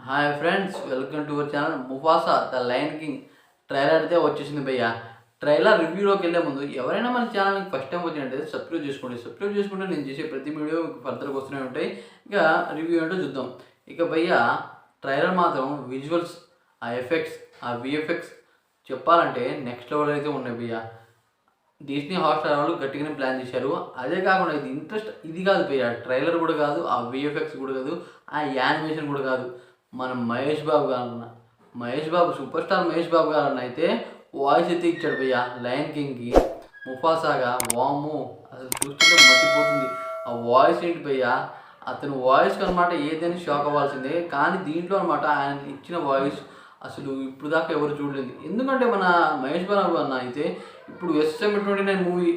Hi friends, welcome to our channel. Mufasa the lion king trailer అయితే వచ్చేసింది భయ్య. Trailer రివ్యూలోకి వెళ్ళే ముందు ఎవరైనా మన ఛానల్కి ఫస్ట్ టైం వచ్చినట్టయితే సబ్స్క్రైబ్ చేసుకుంటే నేను చేసే ప్రతి వీడియో మీకు ఫర్దర్గా వస్తూనే ఉంటాయి. ఇక రివ్యూ ఏంటో చూద్దాం. ఇక భయ్య ట్రైలర్ మాత్రం విజువల్స్, ఆ ఎఫెక్ట్స్, ఆ విఎఫ్ఎక్స్ చెప్పాలంటే నెక్స్ట్ లెవెల్ అయితే ఉన్నాయి భయ్య. డిస్నీ హాట్‌స్టార్ వాళ్ళు గట్టిగానే ప్లాన్ చేశారు. అదే కాకుండా ఇది కాదు భయ్య, ట్రైలర్ కూడా కాదు, ఆ విఎఫ్ఎక్స్ కూడా కాదు, ఆ యానిమేషన్ కూడా కాదు. మనం మహేష్ బాబు సూపర్ స్టార్ మహేష్ బాబు గారు అయితే వాయిస్ అయితే ఇచ్చాడు భయ్య లయన్ కింగ్కి ముఫాసాగా. వాము, అసలు చూస్తుంటే మర్చిపోతుంది ఆ వాయిస్ ఏంటి భయ్య. అతను వాయిస్కి అనమాట ఏదైనా షాక్ అవ్వాల్సిందే. కానీ దీంట్లో అనమాట ఆయన ఇచ్చిన వాయిస్ అసలు ఇప్పుడు దాకా ఎవరు చూడలేదు. ఎందుకంటే మన మహేష్ బాబు అన్న అయితే ఇప్పుడు SM29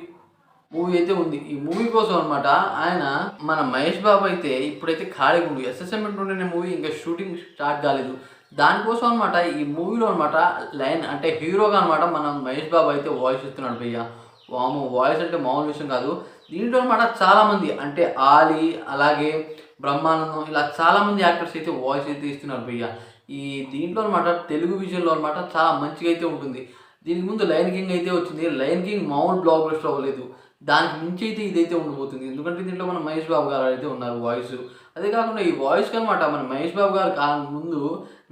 మూవీ అయితే ఉంది. ఈ మూవీ కోసం అనమాట ఆయన మన మహేష్ బాబు అయితే ఇప్పుడైతే ఖాళీగా ఉండు. SM29 మూవీ ఇంకా షూటింగ్ స్టార్ట్ కాలేదు. దానికోసం అనమాట ఈ మూవీలో అనమాట లయన్ అంటే హీరోగా అనమాట మన మహేష్ బాబు అయితే వాయిస్ ఇస్తున్నాడు భయ్య. వాము, వాయిస్ అంటే మామూలు విషయం కాదు. దీంట్లో అనమాట చాలామంది అంటే ఆలీ, అలాగే బ్రహ్మానందం, ఇలా చాలామంది యాక్టర్స్ అయితే వాయిస్ అయితే ఇస్తున్నారు భయ్య. ఈ దీంట్లో అనమాట తెలుగు విజన్లో అనమాట చాలా మంచిగా అయితే ఉంటుంది. దీనికి ముందు లయన్ కింగ్ అయితే వచ్చింది. లయన్ కింగ్ మామూలు బ్లాక్ బస్టర్ అవ్వలేదు. దానికి మించి అయితే ఇదైతే ఉండబోతుంది. ఎందుకంటే దీంట్లో మన మహేష్ బాబు గారు అయితే ఉన్నారు వాయిస్. అదే కాకుండా ఈ వాయిస్కి అనమాట మన మహేష్ బాబు గారు ముందు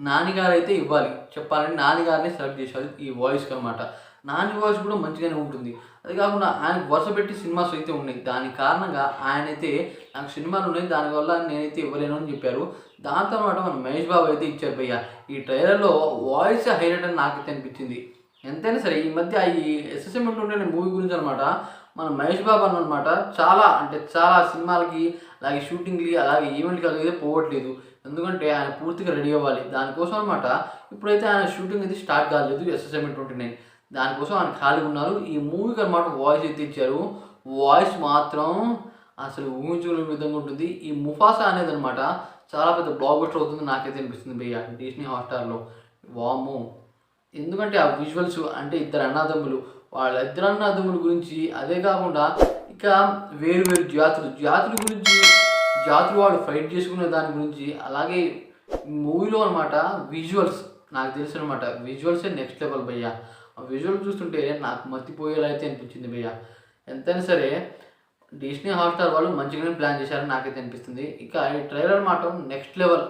నాని గారు అయితే ఇవ్వాలి. చెప్పాలంటే నాని గారిని సెలెక్ట్ చేశారు ఈ వాయిస్కి అనమాట. నాని వాయిస్ కూడా మంచిగానే ఉంటుంది. అదే కాకుండా ఆయనకు వరుస పెట్టి సినిమాస్ అయితే ఉన్నాయి. దాని కారణంగా ఆయనైతే నాకు సినిమాలు ఉన్నాయి, దానివల్ల నేనైతే ఇవ్వలేను అని చెప్పారు. దాంతో అనమాట మన మహేష్ బాబు అయితే ఇచ్చారు భయ్య. ఈ ట్రైలర్లో వాయిస్ హైలైట్ అని నాకైతే అనిపించింది. ఎంతైనా సరే ఈ మధ్య ఈ SM29 మూవీ గురించి అనమాట మన మహేష్ బాబు అనమాట చాలా అంటే చాలా సినిమాలకి, అలాగే షూటింగ్కి, అలాగే ఈవెంట్కి అయితే పోవట్లేదు. ఎందుకంటే ఆయన పూర్తిగా రెడీ అవ్వాలి. దానికోసం అనమాట ఇప్పుడైతే ఆయన షూటింగ్ అయితే స్టార్ట్ కాలేదు SM29. దానికోసం ఆయన ఖాళీగా ఉన్నారు. ఈ మూవీకి అనమాట వాయిస్ అయితే ఇచ్చారు. వాయిస్ మాత్రం అసలు ఊహించుకునే విధంగా ఉంటుంది. ఈ ముఫాసా అనేది అనమాట చాలా పెద్ద బ్లాక్ బస్టర్ అవుతుంది నాకైతే అనిపిస్తుంది భయ్య డిస్నీ హాట్‌స్టార్లో. వాము, ఎందుకంటే ఆ విజువల్స్ అంటే వాళ్ళిద్దరు అన్నదమ్ముల గురించి, అదే కాకుండా ఇక వేరు వేరు జాతుల గురించి, జాతులు వాళ్ళు ఫైట్ చేసుకునే దాని గురించి, అలాగే మూవీలో అనమాట విజువల్స్ నాకు తెలుసు అనమాట. విజువల్సే నెక్స్ట్ లెవెల్ భయ్య. ఆ విజువల్ చూస్తుంటే నాకు మర్చిపోయేలా అయితే అనిపించింది భయ్య. ఎంతైనా సరే డిస్నీ హాట్‌స్టార్ వాళ్ళు మంచిగానే ప్లాన్ చేశారని నాకైతే అనిపిస్తుంది. ఇక ఈ ట్రైలర్ మాత్రం నెక్స్ట్ లెవెల్.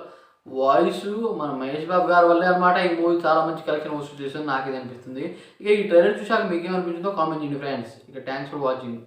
వాయిస్ మన మహేష్ బాబు గారి వల్లే అనమాట ఈ మూవీ చాలా మంచి కలెక్షన్ వసూలు చేస్తుంది నాకైతే అనిపిస్తుంది. ఇక ఈ ట్రైలర్ చూశాక మీకు ఏమనిపించిందో కామెంట్ చేయండి ఫ్రెండ్స్. ఇక థ్యాంక్స్ ఫర్ వాచింగ్.